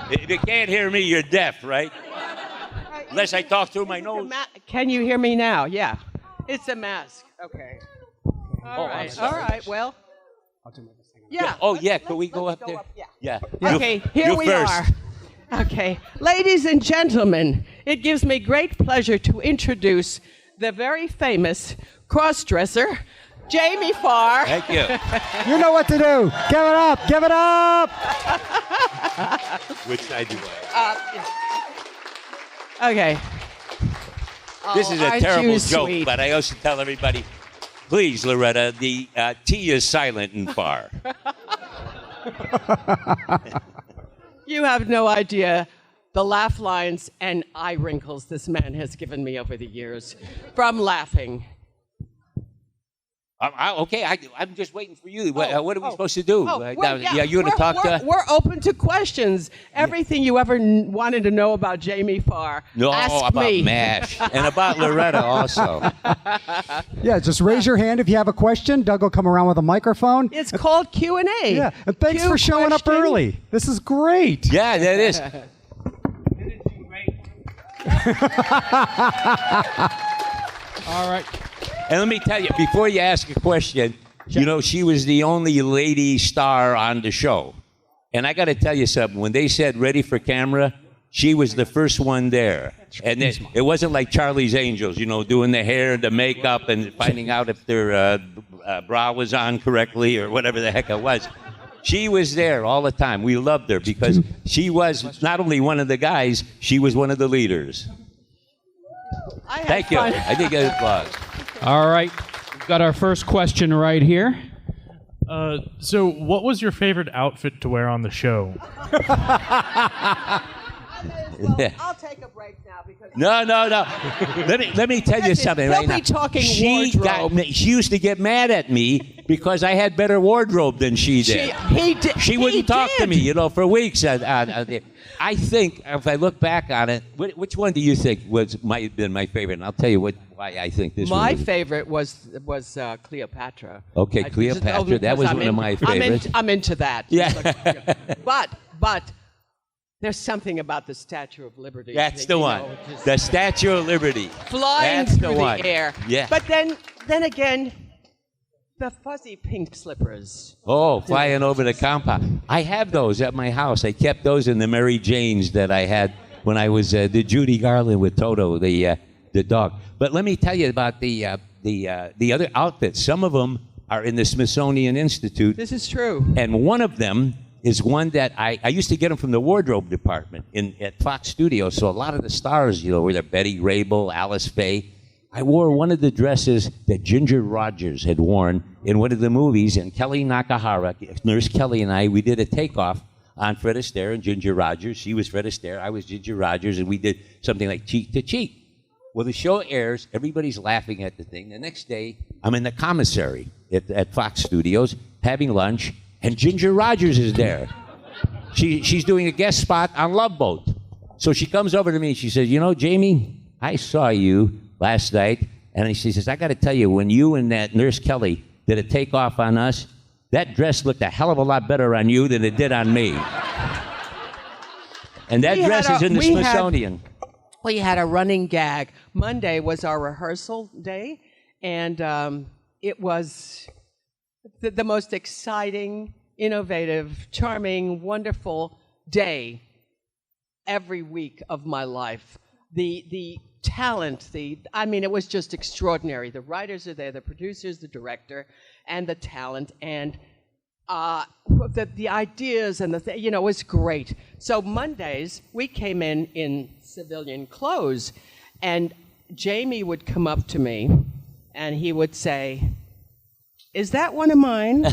If you can't hear me, you're deaf, right? Unless I talk through my nose. Can you hear me now? Yeah. It's a mask. Okay. All right. All right. Well. Yeah. Oh, yeah. Could we go up there? Yeah. Okay. Here we are. Okay. Ladies and gentlemen, it gives me great pleasure to introduce the very famous cross-dresser, Jamie Farr. Thank you. You know what to do. Give it up. Give it up. Which side do I? Okay. This is a aren't terrible you joke, sweet? but I also tell everybody, please, Loretta, the T is silent in Farr. You have no idea the laugh lines and eye wrinkles this man has given me over the years from laughing. Okay, I'm just waiting for you. What are we supposed to do? You're going to talk to... We're open to questions. Everything you ever wanted to know about Jamie Farr, ask about me. MASH and about Loretta also. Yeah, just raise your hand if you have a question. Doug will come around with a microphone. It's called Q&A. Yeah, and thanks for showing up early. This is great. Yeah, that is. All right. And let me tell you, before you ask a question, you know, she was the only lady star on the show. And I got to tell you something. When they said ready for camera, she was the first one there. And it wasn't like Charlie's Angels, you know, doing the hair, the makeup, and finding out if their bra was on correctly or whatever the heck it was. She was there all the time. We loved her because she was not only one of the guys, she was one of the leaders. Thank you. I think I applause. All right. We've got our first question right here. So what was your favorite outfit to wear on the show? Well, I'll take a break now because... No. Let me tell you something right now. He'll be talking wardrobe. She used to get mad at me because I had better wardrobe than she did. She wouldn't talk to me, you know, for weeks. I think, if I look back on it, which one do you think might have been my favorite? And I'll tell you why I think this one. My favorite was Cleopatra. Okay, Cleopatra. That was one of my favorites. I'm into that. Yeah. But there's something about the Statue of Liberty. That's the one. The Statue of Liberty. Flying through the air. Yeah. But then again, the fuzzy pink slippers. Oh, flying over the compound. I have those at my house. I kept those in the Mary Janes that I had when I was the Judy Garland with Toto, the dog. But let me tell you about the other outfits. Some of them are in the Smithsonian Institute. This is true. And one of them is one that I used to get them from the wardrobe department at Fox Studios. So a lot of the stars, you know, were there Betty Grable, Alice Faye. I wore one of the dresses that Ginger Rogers had worn in one of the movies, and Kelly Nakahara, Nurse Kelly and I, we did a takeoff on Fred Astaire and Ginger Rogers. She was Fred Astaire, I was Ginger Rogers, and we did something like cheek to cheek. Well, the show airs, everybody's laughing at the thing. The next day, I'm in the commissary at Fox Studios having lunch, and Ginger Rogers is there. She's doing a guest spot on Love Boat. So she comes over to me and she says, you know, Jamie, I saw you last night. And she says, I got to tell you, when you and that Nurse Kelly did a takeoff on us, that dress looked a hell of a lot better on you than it did on me. And that dress is in the Smithsonian. We had a running gag. Monday was our rehearsal day, and it was the most exciting, innovative, charming, wonderful day every week of my life. The talent, it was just extraordinary. The writers are there, the producers, the director, and the talent, and the ideas and it was great. So Mondays, we came in civilian clothes, and Jamie would come up to me, and he would say, is that one of mine?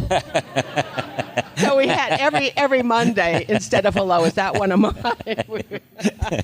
So we had every Monday, instead of hello, is that one of mine?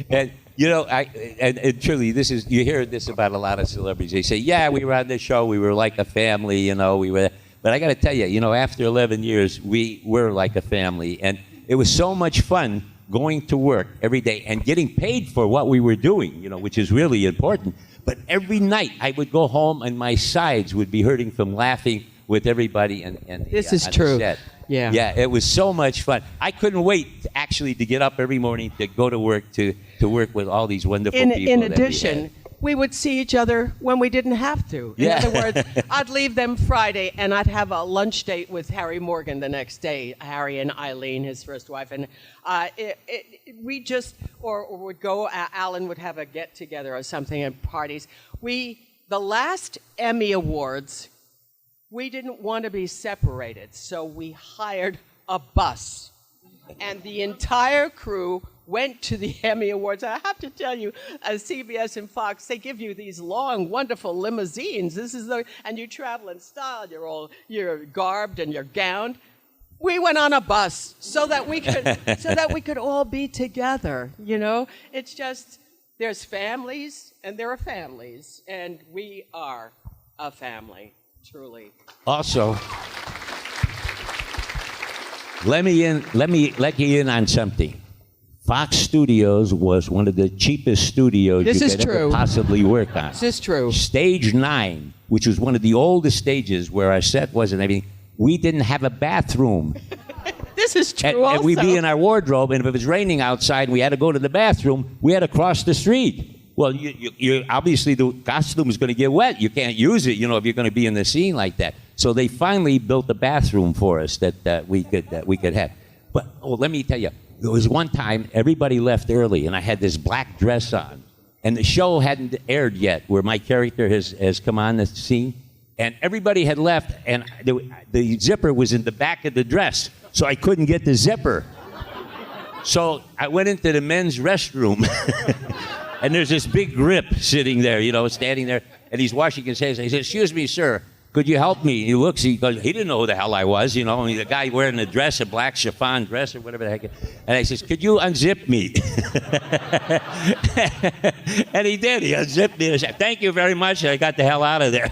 And and truly, you hear this about a lot of celebrities. They say, yeah, we were on this show, we were like a family, we were. But I got to tell you, after 11 years, we were like a family, and it was so much fun going to work every day and getting paid for what we were doing, which is really important. But every night I would go home and my sides would be hurting from laughing with everybody. And this is true. Yeah. Yeah, it was so much fun. I couldn't wait actually to get up every morning to go to work to work with all these wonderful people. In that addition, we would see each other when we didn't have to. In Yeah. other words, I'd leave them Friday and I'd have a lunch date with Harry Morgan the next day. Harry and Eileen, his first wife, and we just or would go. Alan would have a get together or something at parties. The last Emmy Awards, we didn't want to be separated, so we hired a bus. And the entire crew went to the Emmy Awards. I have to tell you, CBS and Fox, they give you these long, wonderful limousines. And you travel in style. You're garbed and you're gowned. We went on a bus so that we could all be together. You know, it's just there's families and there are families, and we are a family, truly. Also, let me let you in on something. Fox Studios was one of the cheapest studios you could ever possibly work on. This is true. Stage 9, which was one of the oldest stages where our set was and everything, we didn't have a bathroom. This is true And we'd be in our wardrobe, and if it was raining outside and we had to go to the bathroom, we had to cross the street. Well, you obviously the costume is going to get wet. You can't use it, if you're going to be in the scene like that. So they finally built a bathroom for us that we could have. But let me tell you, there was one time everybody left early, and I had this black dress on, and the show hadn't aired yet, where my character has come on the scene, and everybody had left, and the zipper was in the back of the dress, so I couldn't get the zipper. So I went into the men's restroom. And there's this big grip sitting there, standing there, and he's washing his hands. He says, "Excuse me, sir, could you help me?" He looks, he goes, he didn't know who the hell I was, only the guy wearing a dress, a black chiffon dress or whatever the heck. And I says, "Could you unzip me?" And he did. He unzipped me. And I said, "Thank you very much." And I got the hell out of there.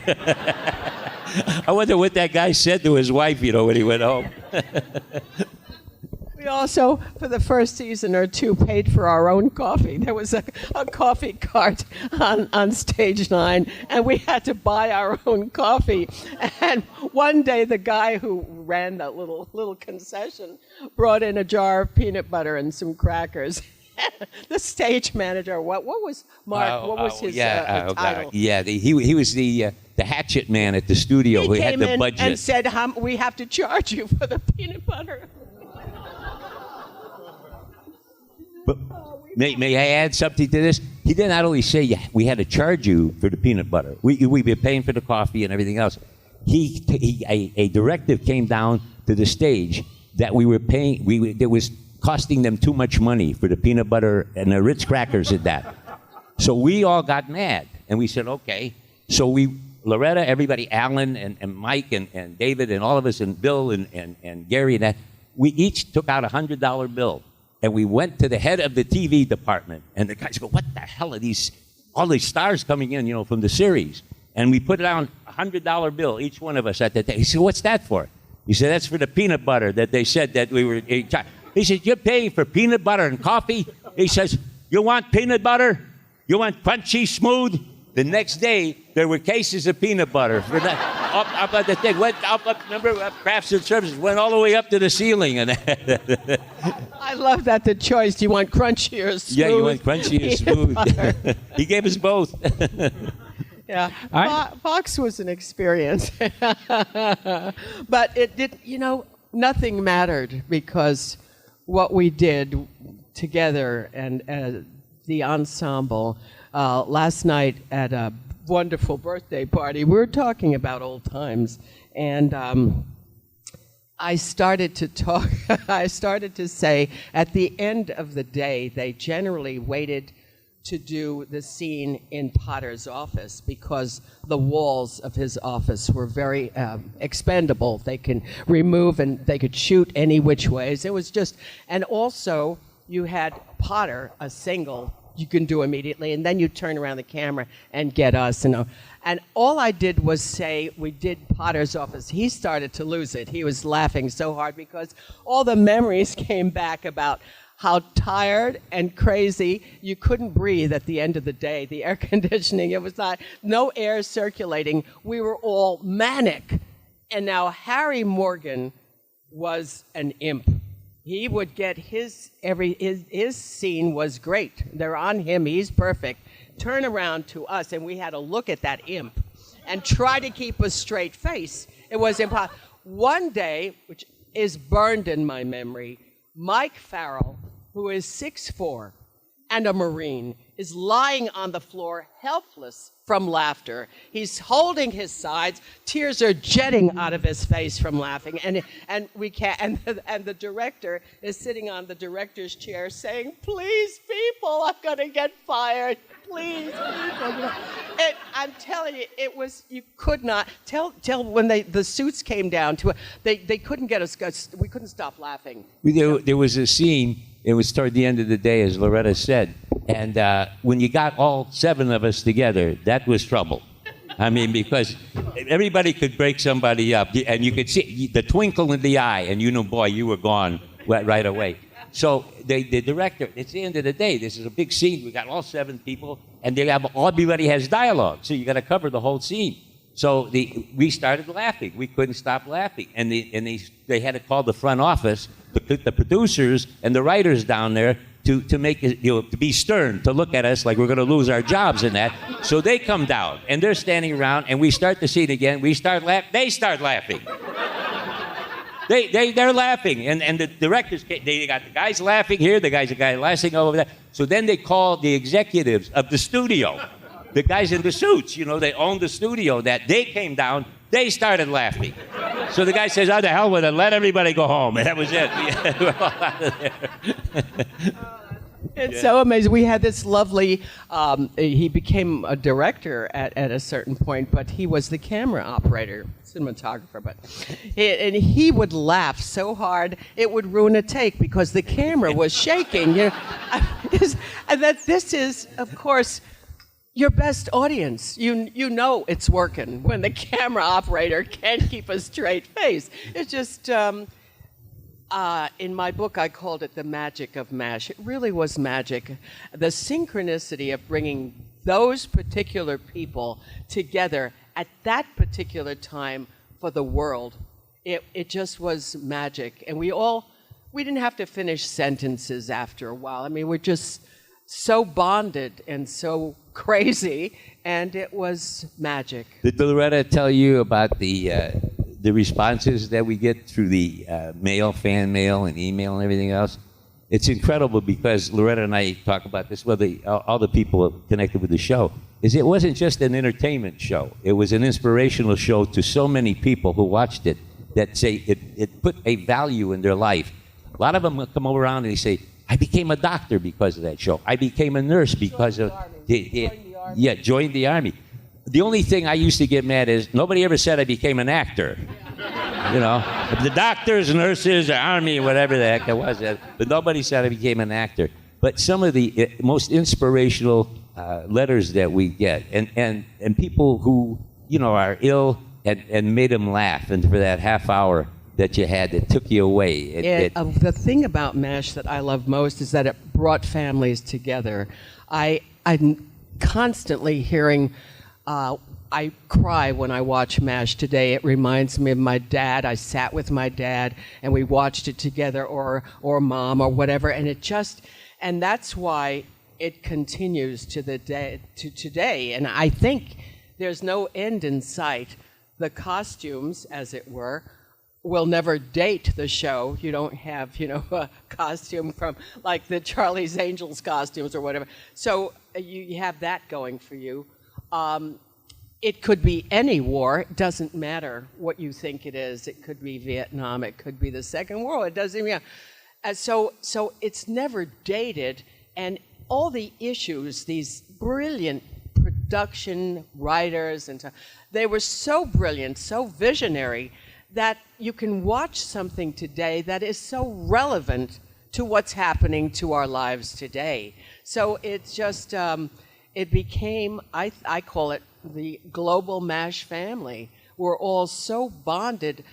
I wonder what that guy said to his wife, when he went home. We also, for the first season or two, paid for our own coffee. There was a coffee cart on stage 9, and we had to buy our own coffee. And one day, the guy who ran that little concession brought in a jar of peanut butter and some crackers. The stage manager, what was Mark? What was his title? Yeah, he was the hatchet man at the studio who had the budget. And said, "We have to charge you for the peanut butter." But may I add something to this? He did not only say we had to charge you for the peanut butter. We'd be paying for the coffee and everything else. A directive came down to the stage that we were paying. It was costing them too much money for the peanut butter and the Ritz crackers and that. So we all got mad, and we said, okay. So Loretta, everybody, Alan and Mike and David and all of us and Bill and Gary and that, we each took out a $100 bill. And we went to the head of the TV department, and the guys go, "What the hell are all these stars coming in, from the series?" And we put down a $100 bill, each one of us at that day. He said, "What's that for?" He said, "That's for the peanut butter that they said that we were." He said, "You're paying for peanut butter and coffee?" He says, "You want peanut butter? You want crunchy, smooth?" The next day, there were cases of peanut butter for that. Up at the thing, went up, remember, crafts and services, went all the way up to the ceiling. And I love that, the choice. Do you want crunchy or smooth? Yeah, you want crunchy or smooth. He gave us both. Yeah, Fox was an experience. But it did, nothing mattered, because what we did together and the ensemble last night at a wonderful birthday party, we were talking about old times, and I started to say, at the end of the day, they generally waited to do the scene in Potter's office because the walls of his office were very expendable. They can remove and they could shoot any which ways. It was just, and also you had Potter, a single, you can do immediately, and then you turn around the camera and get us. And all I did was say, we did Potter's office. He started to lose it. He was laughing so hard because all the memories came back about how tired and crazy you couldn't breathe at the end of the day. The air conditioning, it was no air circulating. We were all manic. And now Harry Morgan was an imp. He would get his scene was great. They're on him, he's perfect. Turn around to us, and we had to look at that imp and try to keep a straight face. It was impossible. One day, which is burned in my memory, Mike Farrell, who is 6'4" and a Marine, is lying on the floor, helpless from laughter. He's holding his sides. Tears are jetting out of his face from laughing, and we can't. And the director is sitting on the director's chair, saying, "Please, people, I'm gonna get fired. Please, people." I'm telling you, it was. You could not tell when the suits came down to it. They couldn't get us. We couldn't stop laughing. There was a scene. It was toward the end of the day, as Loretta said. And when you got all 7 of us together, that was trouble. I mean, because everybody could break somebody up, and you could see the twinkle in the eye, and you know, boy, you were gone right away. So the director, it's the end of the day. This is a big scene. We got all 7 people, and everybody has dialogue, so you got to cover the whole scene. So we started laughing. We couldn't stop laughing, and they had to call the front office, the producers and the writers down there to make it, to be stern, to look at us like we're going to lose our jobs and that. So they come down, and they're standing around, and we start the scene again. We start laughing. They start laughing. They're laughing, and the directors, they got the guys laughing here, the guy laughing over there. So then they call the executives of the studio, the guys in the suits, they own the studio, that they came down, they started laughing. So the guy says, "Oh, the hell with it, let everybody go home." And that was it. We're all out of there. It's so amazing. We had this lovely, he became a director at a certain point, but he was the camera operator, cinematographer, and he would laugh so hard it would ruin a take because the camera was shaking. And this is, of course, your best audience. You know it's working when the camera operator can't keep a straight face. It's just, in my book, I called it the magic of MASH. It really was magic. The synchronicity of bringing those particular people together at that particular time for the world, it just was magic. And we didn't have to finish sentences after a while. I mean, we're just so bonded and so crazy, and it was magic. Did Loretta tell you about the responses that we get through the mail, fan mail, and email and everything else? It's incredible because Loretta and I talk about this, all the people connected with the show, is it wasn't just an entertainment show. It was an inspirational show to so many people who watched it that say it put a value in their life. A lot of them come around and they say, "I became a doctor because of that show. I became a nurse because of..." Yeah, joined the Army. The only thing I used to get mad is nobody ever said I became an actor. The doctors, nurses, the Army, whatever the heck it was, but nobody said I became an actor. But some of the most inspirational letters that we get, and people who are ill and made them laugh, and for that half hour that you had that took you away. The thing about MASH that I love most is that it brought families together. I'm constantly hearing, I cry when I watch MASH today. It reminds me of my dad. I sat with my dad and we watched it together, or mom, or whatever, and that's why it continues to today. And I think there's no end in sight. The costumes, as it were, will never date the show. You don't have, a costume from like the Charlie's Angels costumes or whatever. So you have that going for you. It could be any war. It doesn't matter what you think it is. It could be Vietnam. It could be the Second World. It doesn't even. So it's never dated. And all the issues, these brilliant production writers, they were so brilliant, so visionary, that you can watch something today that is so relevant to what's happening to our lives today. So it's just, it became, I call it the global MASH family. We're all so bonded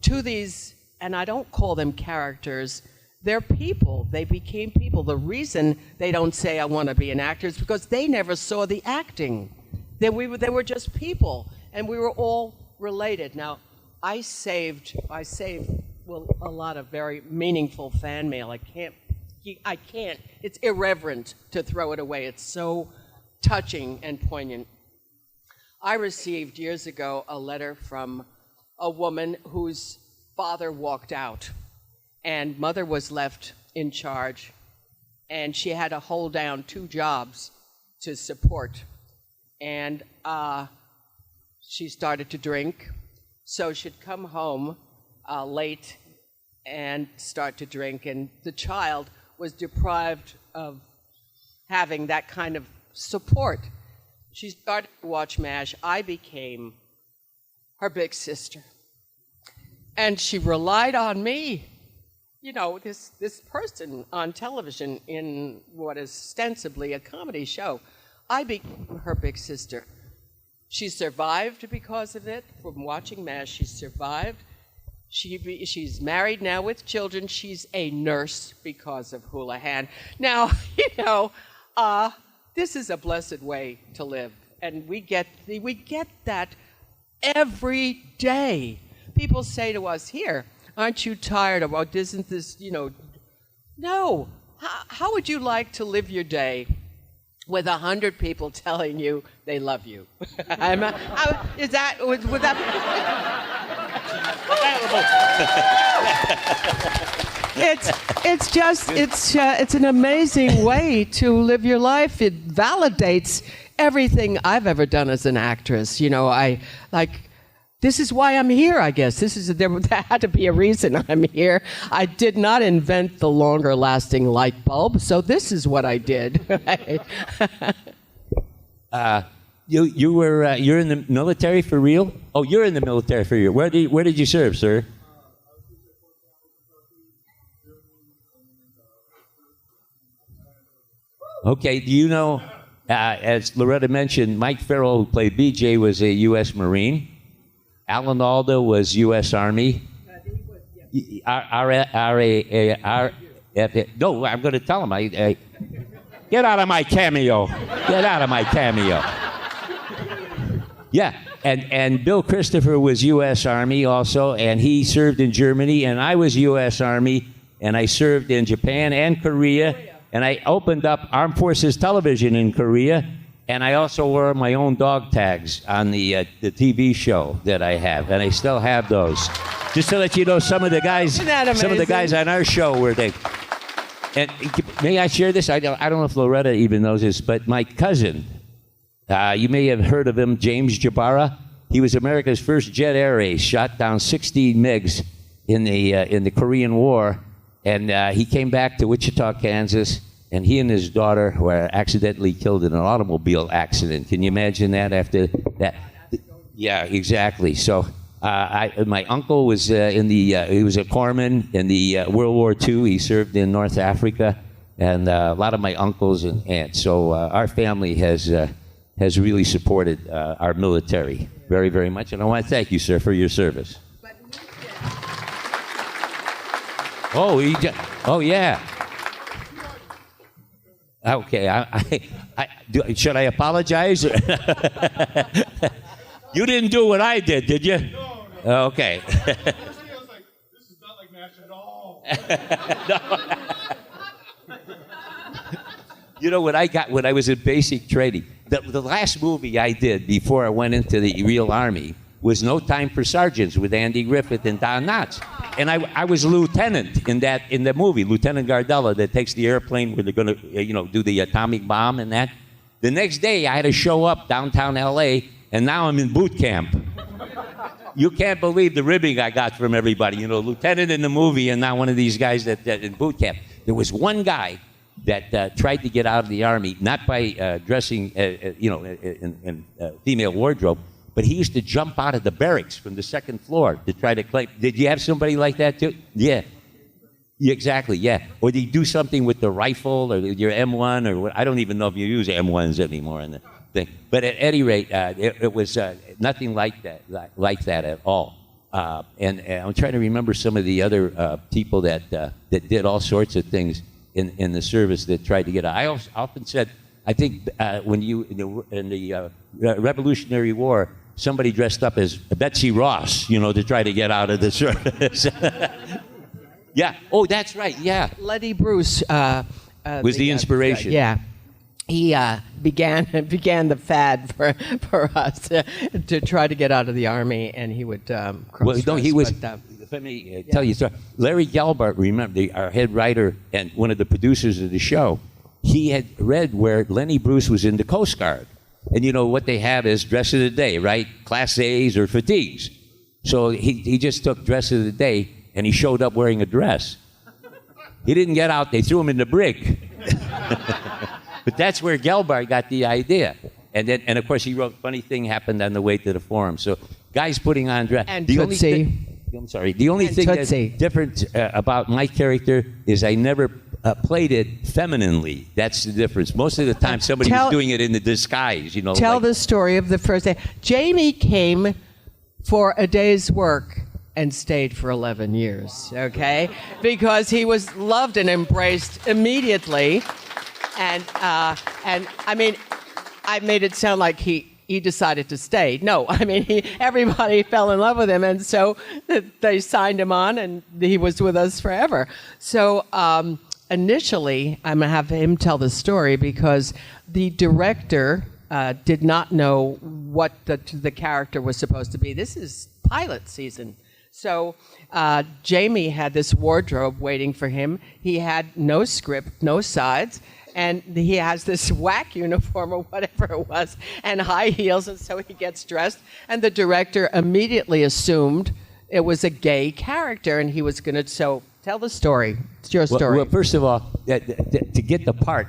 to these, and I don't call them characters, they're people. They became people. The reason they don't say, "I want to be an actor," is because they never saw the acting. They were just people, and we were all related. Now, I saved a lot of very meaningful fan mail. I can't. It's irreverent to throw it away. It's so touching and poignant. I received years ago a letter from a woman whose father walked out, and mother was left in charge, and she had to hold down 2 jobs to support. And she started to drink, so she'd come home late and start to drink, and the child was deprived of having that kind of support. She started to watch MASH. I became her big sister. And she relied on me. You know, this person on television in what is ostensibly a comedy show. I became her big sister. She survived because of it. From watching MASH, she survived. She's married now with children. She's a nurse because of Houlihan. Now, you know, this is a blessed way to live, and we get that every day. People say to us, "Here, aren't you tired of? Isn't this, you know?" No. How would you like to live your day with 100 people telling you they love you? Would that? It's an amazing way to live your life. It validates everything I've ever done as an actress. You know, this is why I'm here, I guess. There had to be a reason I'm here. I did not invent the longer lasting light bulb, so this is what I did. You're in the military for real? Oh, you're in the military for real. Where did you serve, sir? Okay, do you know, as Loretta mentioned, Mike Farrell, who played BJ, was a U.S. Marine. Alan Alda was U.S. Army. No, I'm going to tell him. Get out of my cameo. Get out of my cameo. Yeah, and Bill Christopher was U.S. Army also, and he served in Germany, and I was U.S. Army, and I served in Japan and Korea, and I opened up Armed Forces Television in Korea, and I also wore my own dog tags on the TV show that I have, and I still have those. Just to let you know, some of the guys on our show were they. And may I share this? I don't know if Loretta even knows this, but my cousin. You may have heard of him, James Jabara. He was America's first jet air ace, shot down 60 MiGs in the Korean War, and he came back to Wichita, Kansas, and he and his daughter were accidentally killed in an automobile accident. Can you imagine that after that? Yeah, exactly. So my uncle was he was a corpsman in the World War II. He served in North Africa, and a lot of my uncles and aunts. So our family has really supported our military very, very much. And I want to thank you, sir, for your service. Oh, yeah. Okay, should I apologize? You didn't do what I did you? No. Okay. I was like, this is not like MASH at all. You know what I got when I was in basic training? The last movie I did before I went into the real Army was No Time for Sergeants with Andy Griffith and Don Knotts. And I was a lieutenant in the movie, Lieutenant Gardella, that takes the airplane where they're going to do the atomic bomb and that. The next day, I had to show up downtown L.A., and now I'm in boot camp. You can't believe the ribbing I got from everybody. You know, lieutenant in the movie, and now one of these guys that in boot camp. There was one guy that tried to get out of the Army, not by dressing, in female wardrobe, but he used to jump out of the barracks from the second floor to try to claim. Did you have somebody like that too? Yeah. Exactly, yeah. Or did you do something with the rifle or your M1 or what? I don't even know if you use M1s anymore in the thing. But at any rate, it was nothing like that at all. And I'm trying to remember some of the other people that did all sorts of things in the service that tried to get out. I often said, I think when you in the Revolutionary War, somebody dressed up as Betsy Ross, to try to get out of the service. Yeah. Oh, that's right. Yeah. Lenny Bruce Was the inspiration. yeah. He began the fad for us to try to get out of the Army, and he would Well, no, he was. Let me tell you a story. Larry Gelbart, remember, our head writer and one of the producers of the show, he had read where Lenny Bruce was in the Coast Guard. And you know what they have is dress of the day, right? Class A's or fatigues. So he just took dress of the day, and he showed up wearing a dress. He didn't get out. They threw him in the brig. But that's where Gelbart got the idea. And of course, he wrote, funny thing happened on the way to the forum. So guys putting on dress. And the Tootsie. I'm sorry. The only thing that's different about my character is I never played it femininely. That's the difference. Most of the time, somebody was doing it in the disguise. Tell the story of the first day. Jamie came for a day's work and stayed for 11 years, okay? Because he was loved and embraced immediately. And I mean, I made it sound like he decided to stay. No, I mean, everybody fell in love with him, and so they signed him on, and he was with us forever. So initially, I'm going to have him tell the story because the director did not know what the character was supposed to be. This is pilot season. So Jamie had this wardrobe waiting for him. He had no script, no sides. And he has this whack uniform or whatever it was and high heels, and so he gets dressed. And the director immediately assumed it was a gay character, and he was going to. So tell the story. It's your story. Well, first of all, to get the part,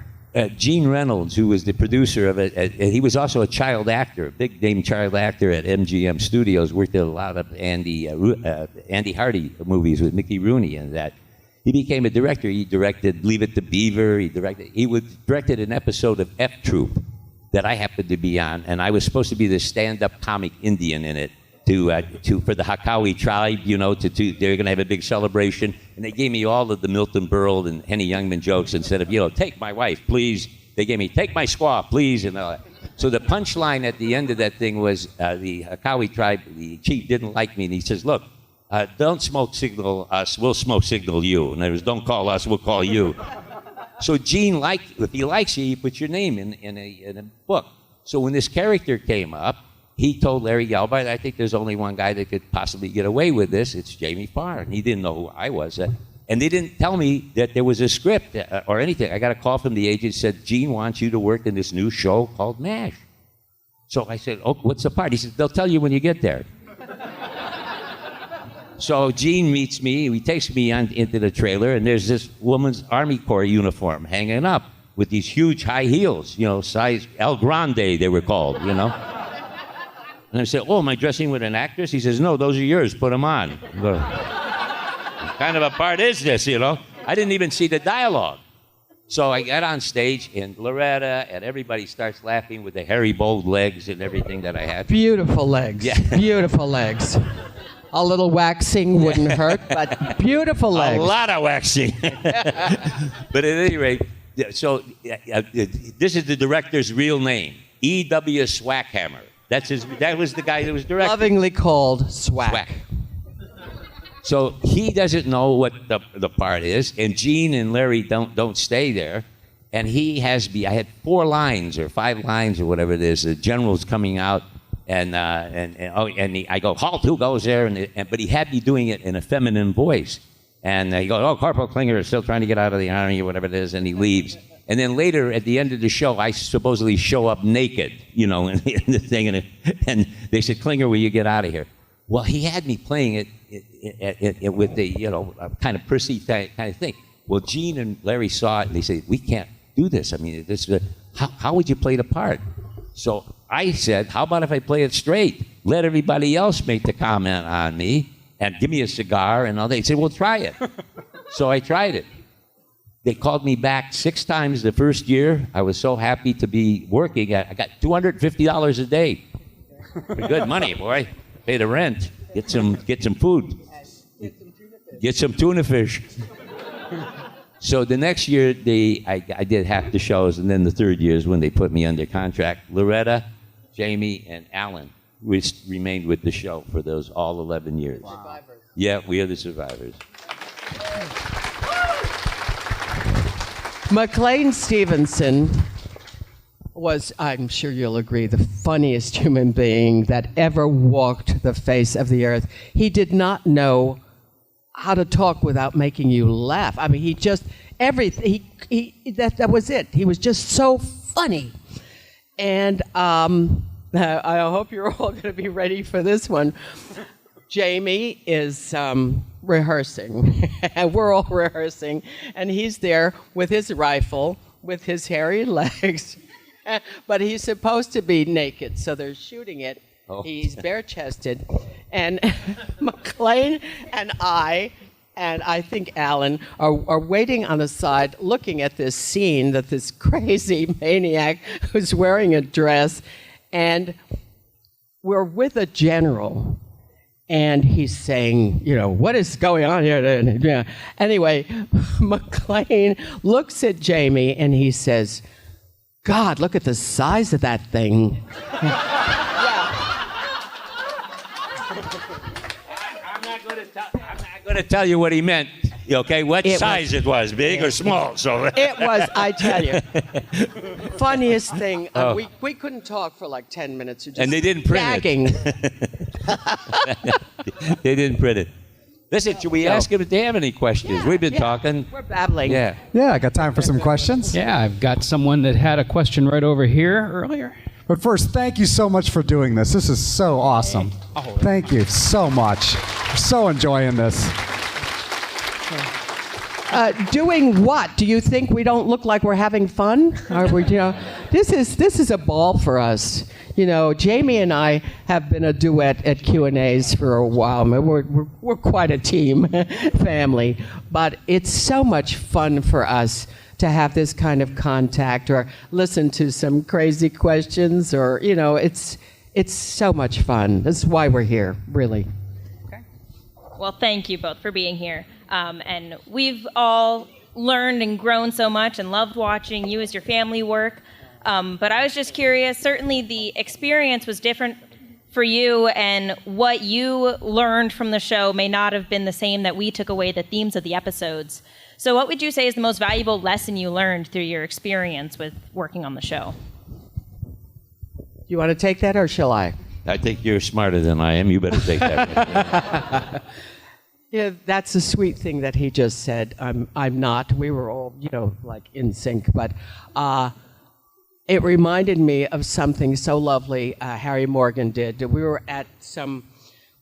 Gene Reynolds, who was the producer of it, he was also a child actor, a big-name child actor at MGM Studios, worked at a lot of Andy Hardy movies with Mickey Rooney and that. He became a director. He directed Leave It to Beaver. He directed an episode of F Troop that I happened to be on, and I was supposed to be the stand-up comic Indian in it for the Hakawi tribe. They're going to have a big celebration, and they gave me all of the Milton Berle and Henny Youngman jokes instead of take my wife, please. They gave me take my squaw, please, and all that. So the punchline at the end of that thing was the Hakawi tribe. The chief didn't like me, and he says, "Look. Don't smoke signal us, we'll smoke signal you." In other words, don't call us, we'll call you. So Gene, if he likes you, he puts your name in a book. So when this character came up, he told Larry Gelbart, I think there's only one guy that could possibly get away with this. It's Jamie Farr. And he didn't know who I was. And they didn't tell me that there was a script or anything. I got a call from the agent said, Gene wants you to work in this new show called MASH. So I said, oh, what's the part? He said, they'll tell you when you get there. So Gene meets me, he takes me into the trailer, and there's this woman's Army Corps uniform hanging up with these huge high heels, size El Grande they were called, And I said, oh, am I dressing with an actress? He says, no, those are yours, put them on. What kind of a part is this, I didn't even see the dialogue. So I got on stage, and Loretta and everybody starts laughing with the hairy, bold legs and everything that I had. Beautiful legs. Yeah. Beautiful legs. A little waxing wouldn't hurt, but beautiful legs. A lot of waxing. But at any rate, so this is the director's real name, E.W. Swackhammer. That was the guy that was directing. Lovingly called Swack. So he doesn't know what the part is, and Gene and Larry don't stay there. And he has me. I had 4 lines or 5 lines or whatever it is. The general's coming out. I go, halt, who goes there? But he had me doing it in a feminine voice. And he goes, oh, Corporal Klinger is still trying to get out of the Army or whatever it is, and he leaves. And then later, at the end of the show, I supposedly show up naked, in the thing. And they said, Klinger, will you get out of here? Well, he had me playing it with the, kind of prissy kind of thing. Well, Gene and Larry saw it, and they said, we can't do this. I mean, how would you play the part? So I said, how about if I play it straight? Let everybody else make the comment on me and give me a cigar and all that. They said, well, try it. So I tried it. They called me back 6 times the first year. I was so happy to be working. I got $250 a day. Pretty good money, boy. Pay the rent. Get some food. Get some tuna fish. So the next year, I did half the shows, and then the third year is when they put me under contract. Loretta, Jamie, and Alan. remained with the show for those all 11 years. Survivors. Yeah, we are the survivors. McLean Stevenson was, I'm sure you'll agree, the funniest human being that ever walked the face of the earth. He did not know how to talk without making you laugh. I mean, he just, everything, that was it. He was just so funny. And I hope you're all going to be ready for this one. Jamie is rehearsing. We're all rehearsing. And he's there with his rifle, with his hairy legs. But he's supposed to be naked, so they're shooting it. Oh. He's bare-chested. And McLean and I think Alan, are waiting on the side looking at this scene that this crazy maniac who's wearing a dress. And we're with a general. And he's saying, what is going on here? Yeah. Anyway, McLean looks at Jamie and he says, God, look at the size of that thing. I'm not going to tell you what he meant. Okay, what size it was, big or small? So it was, I tell you, funniest thing. We couldn't talk for like 10 minutes. And they didn't print it. They didn't print it. Listen, should we ask him if they have any questions? We've been talking. We're babbling. Yeah, I got time for some questions. Yeah, I've got someone that had a question right over here earlier. But first, thank you so much for doing this. This is so awesome. Thank you so much. I'm so enjoying this. Doing what? Do you think we don't look like we're having fun? Are we, this is a ball for us. Jamie and I have been a duet at Q&As for a while. We're quite a team family, but it's so much fun for us to have this kind of contact or listen to some crazy questions or, it's so much fun. This is why we're here, really. Okay. Well, thank you both for being here. And we've all learned and grown so much and loved watching you as your family work. But I was just curious, certainly the experience was different for you, and what you learned from the show may not have been the same that we took away the themes of the episodes. So what would you say is the most valuable lesson you learned through your experience with working on the show? You want to take that, or shall I? I think you're smarter than I am. You better take that. Yeah, that's a sweet thing that he just said. I'm not. We were all, like in sync. But it reminded me of something so lovely Harry Morgan did. We were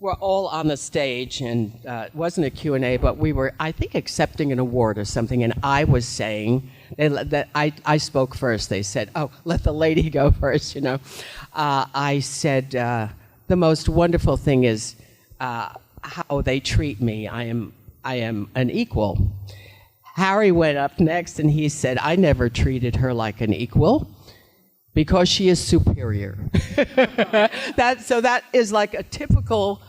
we're all on the stage, and it wasn't a Q&A, but we were, I think, accepting an award or something. And I was saying that I spoke first. They said, "Oh, let the lady go first." I said the most wonderful thing is how they treat me. I am an equal. Harry went up next and he said, I never treated her like an equal because she is superior. That is like a typical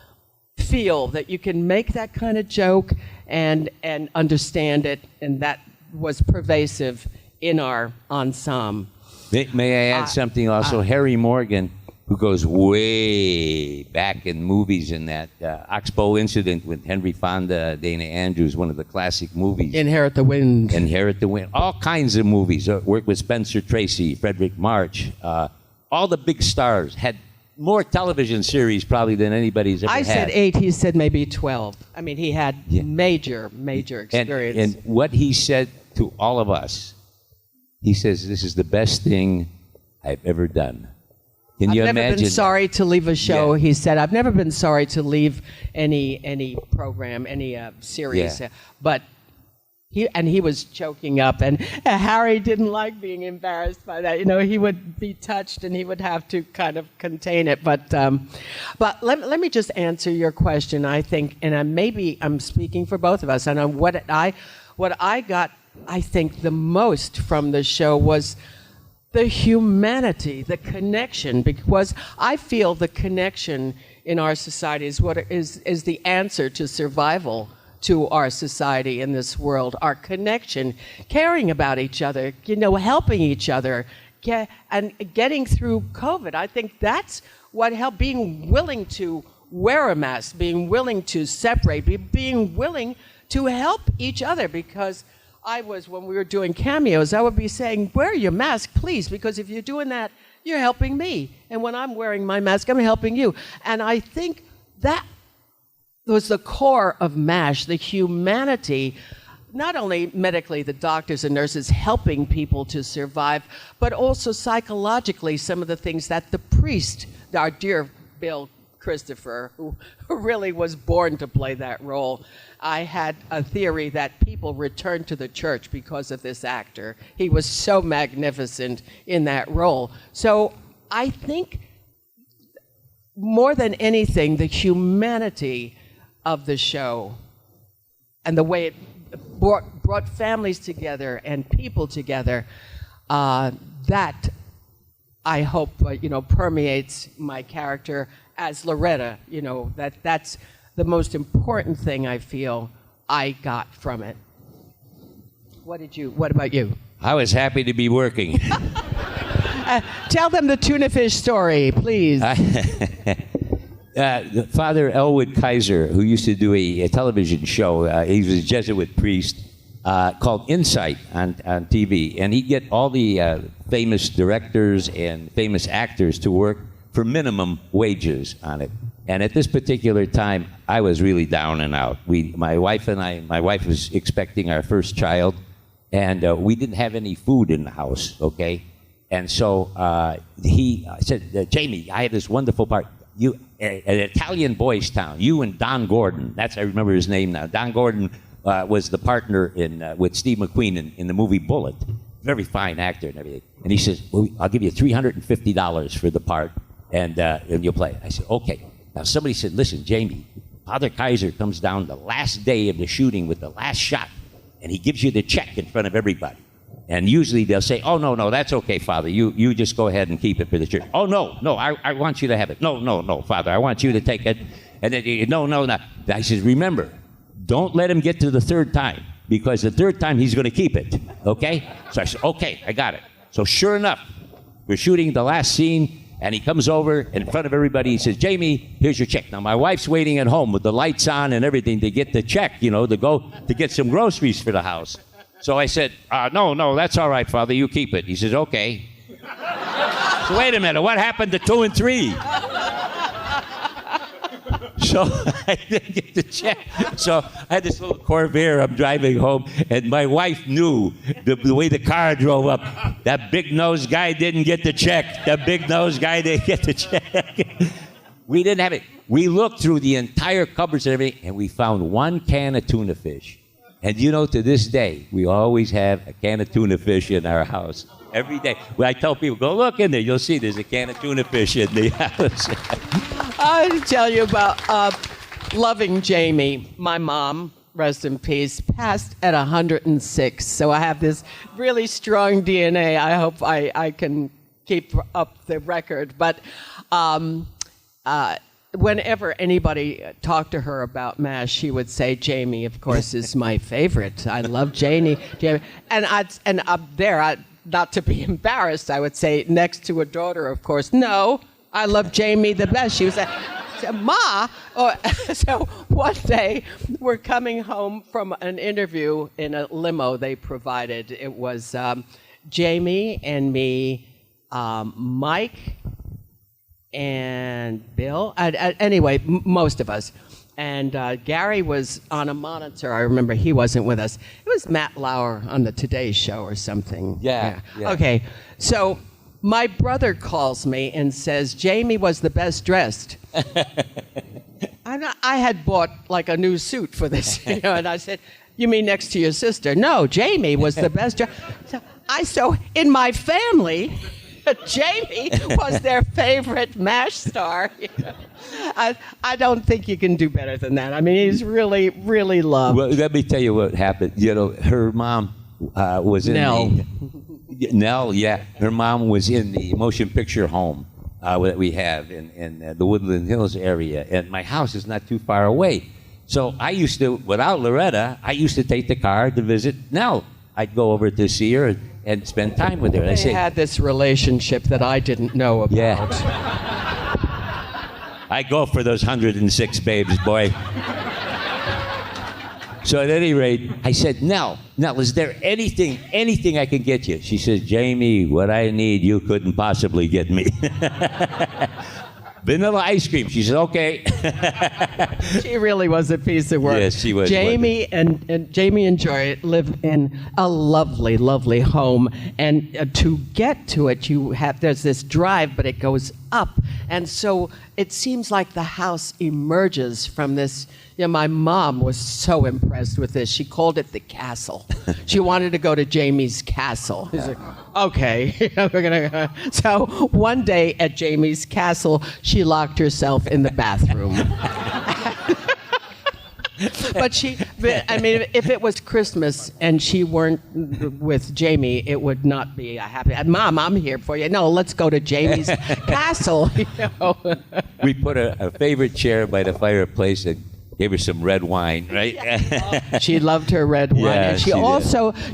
feel that you can make that kind of joke and understand it, and that was pervasive in our ensemble. May I add something also? Harry Morgan, who goes way back in movies, in that Oxbow incident with Henry Fonda, Dana Andrews, one of the classic movies. Inherit the Wind. Inherit the Wind. All kinds of movies. Worked with Spencer Tracy, Frederick March. All the big stars. Had more television series probably than anybody's ever had. I said 8. He said maybe 12. I mean, he had major experience. And what he said to all of us, he says, this is the best thing I've ever done. Can you I've never imagine? Been sorry to leave a show. Yeah. He said, I've never been sorry to leave any program, any series. Yeah. But he was choking up, and Harry didn't like being embarrassed by that. He would be touched, and he would have to kind of contain it. But let me just answer your question. I think, and maybe I'm speaking for both of us. And what I got, I think, the most from the show was the humanity, the connection, because I feel the connection in our society is what is the answer to survival to our society in this world. Our connection, caring about each other, helping each other getting through COVID. I think that's what helped, being willing to wear a mask, being willing to separate, being willing to help each other. Because when we were doing cameos, I would be saying, wear your mask, please, because if you're doing that, you're helping me. And when I'm wearing my mask, I'm helping you. And I think that was the core of MASH, the humanity, not only medically, the doctors and nurses helping people to survive, but also psychologically, some of the things that the priest, our dear Bill Christopher, who really was born to play that role. I had a theory that people returned to the church because of this actor. He was so magnificent in that role. So I think more than anything, the humanity of the show and the way it brought families together and people together, that I hope permeates my character as Loretta. That's the most important thing I feel I got from it. What about you? I was happy to be working. Tell them the tuna fish story, please. Father Elwood Kaiser, who used to do a television show, he was a Jesuit priest, called Insight on TV, and he'd get all the famous directors and famous actors to work for minimum wages on it. And at this particular time, I was really down and out. My wife was expecting our first child, and we didn't have any food in the house, okay? And so he said, Jamie, I have this wonderful part. You, an Italian boys town, you and Don Gordon, I remember his name now. Don Gordon was the partner with Steve McQueen in the movie Bullet. Very fine actor and everything. And he says, well, I'll give you $350 for the part, and you'll play. I said, okay. Now somebody said, listen, Jamie, Father Kaiser comes down the last day of the shooting with the last shot, and he gives you the check in front of everybody. And usually they'll say, oh, no, that's okay, Father. You just go ahead and keep it for the church. Oh, no, I want you to have it. No, Father, I want you to take it. And then, no. I says, remember, don't let him get to the third time, because the third time he's going to keep it, okay? So I said, okay, I got it. So sure enough, we're shooting the last scene, and he comes over in front of everybody. He says, Jamie, here's your check. Now, my wife's waiting at home with the lights on and everything to get the check, to go to get some groceries for the house. So I said, no, that's all right, Father. You keep it. He says, okay. So wait a minute. What happened to 2 and 3? So I didn't get the check. So I had this little Corvair. I'm driving home, and my wife knew the way the car drove up. That big-nosed guy didn't get the check. That big-nosed guy didn't get the check. We didn't have it. We looked through the entire cupboards and everything, and we found 1 can of tuna fish. And to this day, we always have a can of tuna fish in our house. Every day. When I tell people, go look in there, you'll see there's a can of tuna fish in the house. I want to tell you about loving Jamie. My mom, rest in peace, passed at 106. So I have this really strong DNA. I hope I can keep up the record. But whenever anybody talked to her about MASH, she would say, Jamie, of course, is my favorite. I love Jamie. And up there, not to be embarrassed, I would say, next to a daughter, of course, no, I love Jamie the best. She was like, Ma. So one day, we're coming home from an interview in a limo they provided. It was Jamie and me, Mike, and Bill. Anyway, most of us. And Gary was on a monitor. I remember he wasn't with us. It was Matt Lauer on the Today Show or something. Yeah. Okay. So my brother calls me and says, Jamie was the best dressed. I had bought like a new suit for this, and I said, you mean next to your sister? No, Jamie was the best dressed. So in my family, Jamie was their favorite MASH star. I don't think you can do better than that. I mean, he's really, really loved. Well, let me tell you what happened. Her mom was in Nell, yeah. Her mom was in the motion picture home that we have in the Woodland Hills area, and my house is not too far away. So I used to, without Loretta, I used to take the car to visit Nell. I'd go over to see her, and spend time with her. And I They say, had this relationship that I didn't know about. yeah. I go for those 106 babes, boy. So at any rate, I said, Nell, is there anything I can get you? She says, Jamie, what I need, you couldn't possibly get me. Vanilla ice cream. She said, okay. She really was a piece of work. Yes, she was. Jamie and Jamie and Joy live in a lovely, lovely home, and to get to it, there's this drive, but it goes up, and so it seems like the house emerges from this. You know, my mom was so impressed with this. She called it the castle. She wanted to go to Jamie's castle. He's like, okay, we're gonna go. So one day at Jamie's castle, she locked herself in the bathroom. But if it was Christmas and she weren't with Jamie, it would not be a happy. Mom, I'm here for you. No, let's go to Jamie's castle. You know? We put a favorite chair by the fireplace and gave her some red wine, right? She loved her red wine, Yeah, and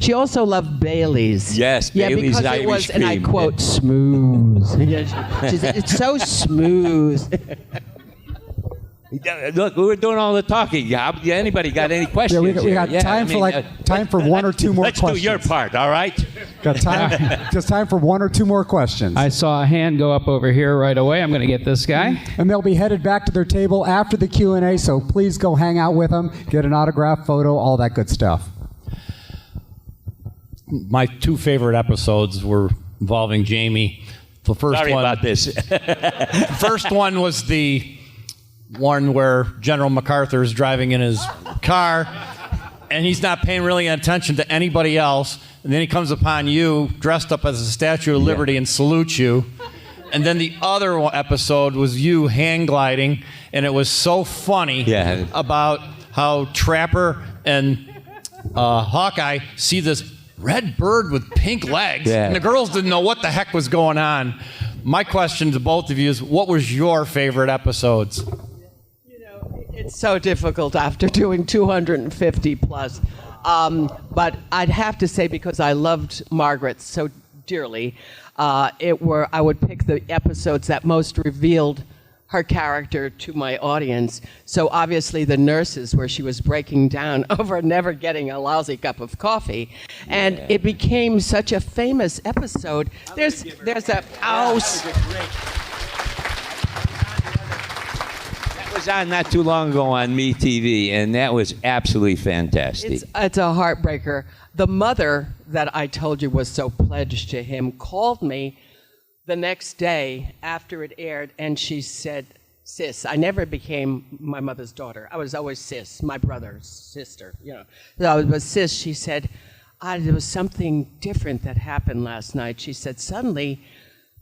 she also loved Bailey's. Yes, Bailey's because it Irish was, and I cream. quote, smooth. Yeah, she said, it's so smooth. Look, we were doing all the talking. Anybody got any questions? Yeah, we got time for one or two more let's questions. do your part, all right? Got time, just time for one or two more questions. I saw a hand go up over here right away. I'm going to get this guy. And they'll be headed back to their table after the Q&A, so please go hang out with them, get an autograph photo, all that good stuff. My two favorite episodes were involving Jamie. The first Sorry one, about this. the first one was the one where General MacArthur is driving in his car, and he's not paying really attention to anybody else, and then he comes upon you dressed up as a Statue of Liberty and salutes you. And then the other episode was you hang gliding, and it was so funny about how Trapper and Hawkeye see this red bird with pink legs, and the girls didn't know what the heck was going on. My question to both of you is, what was your favorite episodes? It's so difficult after doing 250 plus. But I'd have to say, because I loved Margaret so dearly, I would pick the episodes that most revealed her character to my audience. So obviously the nurses, where she was breaking down over never getting a lousy cup of coffee, and it became such a famous episode. There's a Was on not too long ago on MeTV, and that was absolutely fantastic. It's a heartbreaker. The mother that I told you was so pledged to him called me the next day after it aired, and she said, Sis, I never became my mother's daughter. I was always Sis, my brother's sister. You know, so I was Sis. She said, there was something different that happened last night. She said, suddenly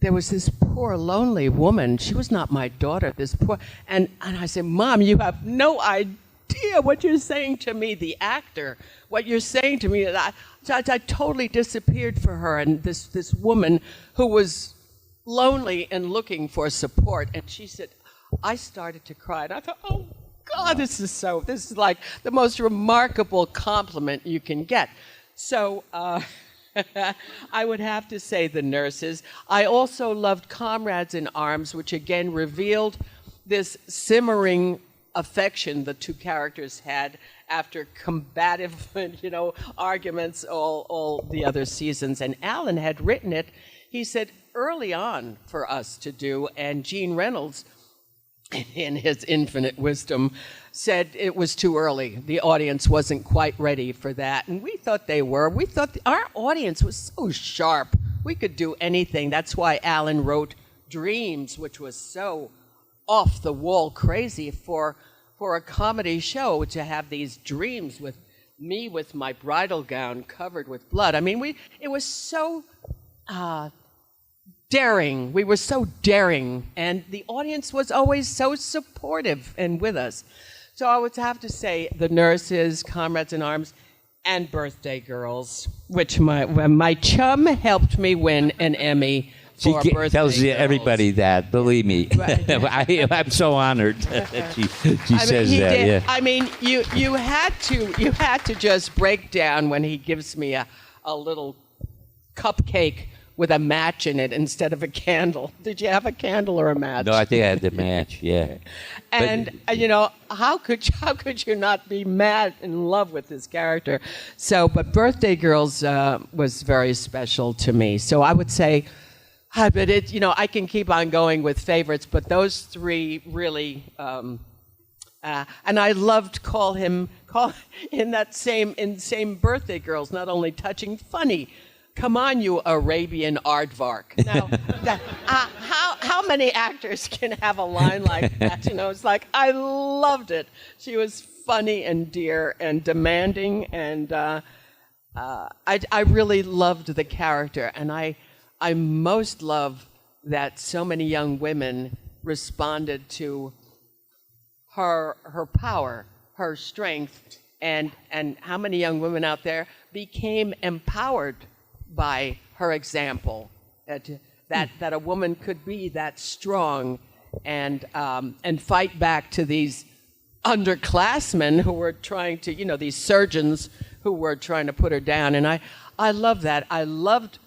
there was this poor, lonely woman. She was not my daughter, this poor. And I said, Mom, you have no idea what you're saying to me, the actor. What you're saying to me, I totally disappeared for her. And this woman who was lonely and looking for support. And she said, I started to cry. And I thought, oh, God, this is like the most remarkable compliment you can get. So, I would have to say the nurses. I also loved Comrades in Arms, which again revealed this simmering affection the two characters had after combative, arguments all the other seasons. And Alan had written it, he said, early on for us to do, and Gene Reynolds, in his infinite wisdom, said it was too early. The audience wasn't quite ready for that. And we thought they were. We thought our audience was so sharp. We could do anything. That's why Alan wrote Dreams, which was so off the wall crazy for a comedy show, to have these dreams with me with my bridal gown covered with blood. I mean, it was so daring. We were so daring, and the audience was always so supportive and with us. So I would have to say the nurses, Comrades in Arms, and Birthday Girls, which my chum helped me win an Emmy for Birthday tells you Girls. everybody that, believe me. I'm so honored that she says that. Did. Yeah. I mean, you had to just break down when he gives me a little cupcake with a match in it instead of a candle. Did you have a candle or a match? No, I think I had the match. Yeah. And how could you not be mad in love with this character? So, but Birthday Girls was very special to me. So I would say, but I can keep on going with favorites, but those three really. And I loved call in that same Birthday Girls, not only touching, funny. Come on, you Arabian aardvark. Now, how many actors can have a line like that? It's like, I loved it. She was funny and dear and demanding, and I really loved the character. And I most love that so many young women responded to her power, her strength, and how many young women out there became empowered by her example, that a woman could be that strong and fight back to these underclassmen who were trying to, these surgeons who were trying to put her down. And I love that. I loved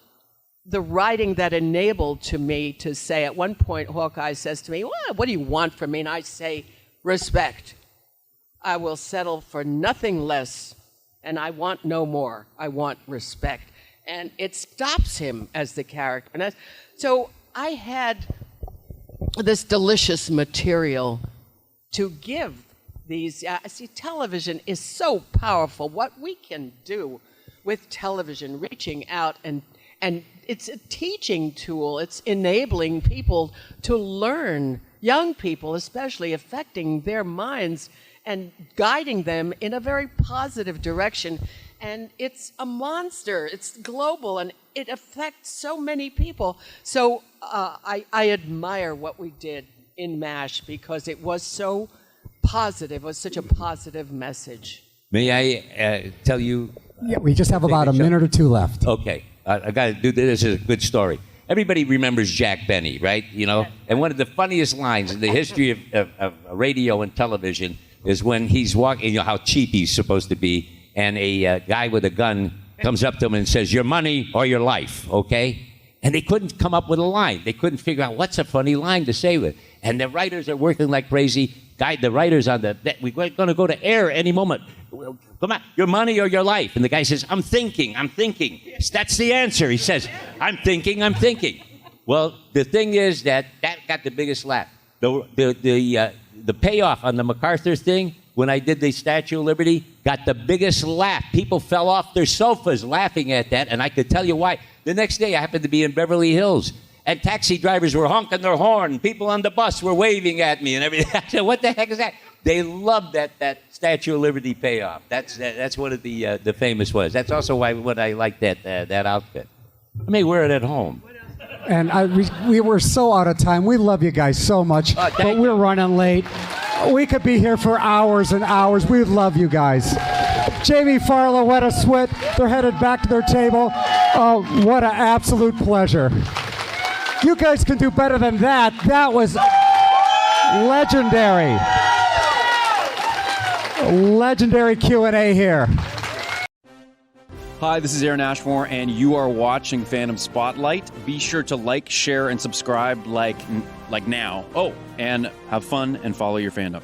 the writing that enabled to me to say, at one point, Hawkeye says to me, what do you want from me? And I say, respect. I will settle for nothing less, and I want no more. I want respect. And it stops him as the character. And so I had this delicious material to give these. See, television is so powerful. What we can do with television, reaching out, and it's a teaching tool. It's enabling people to learn, young people especially, affecting their minds and guiding them in a very positive direction. And it's a monster. It's global, and it affects so many people. So I admire what we did in MASH because it was so positive. It was such a positive message. May I tell you? Yeah, we just have about a minute or two left. Okay. I got to do this. This is a good story. Everybody remembers Jack Benny, right? And one of the funniest lines in the history of radio and television is when he's walking, how cheap he's supposed to be, and a guy with a gun comes up to him and says, your money or your life, okay? And they couldn't come up with a line. They couldn't figure out what's a funny line to say with. And the writers are working like crazy. The writers on we're going to go to air any moment. Come on, your money or your life? And the guy says, I'm thinking. That's the answer. He says, I'm thinking. Well, the thing is that got the biggest laugh. The payoff on the MacArthur thing, when I did the Statue of Liberty, got the biggest laugh. People fell off their sofas laughing at that, and I could tell you why. The next day, I happened to be in Beverly Hills, and taxi drivers were honking their horn. People on the bus were waving at me and everything. I said, what the heck is that? They loved that Statue of Liberty payoff. That's one of the famous ones. That's also why I like that outfit. I may wear it at home. And we were so out of time. We love you guys so much, but we're running late. We could be here for hours and hours. We love you guys. Jamie Farlow, Wetta Swit, they're headed back to their table. Oh, what an absolute pleasure. You guys can do better than that. That was legendary. Legendary Q&A here. Hi, this is Aaron Ashmore, and you are watching Fandom Spotlight. Be sure to like, share, and subscribe like now. Oh, and have fun and follow your fandom.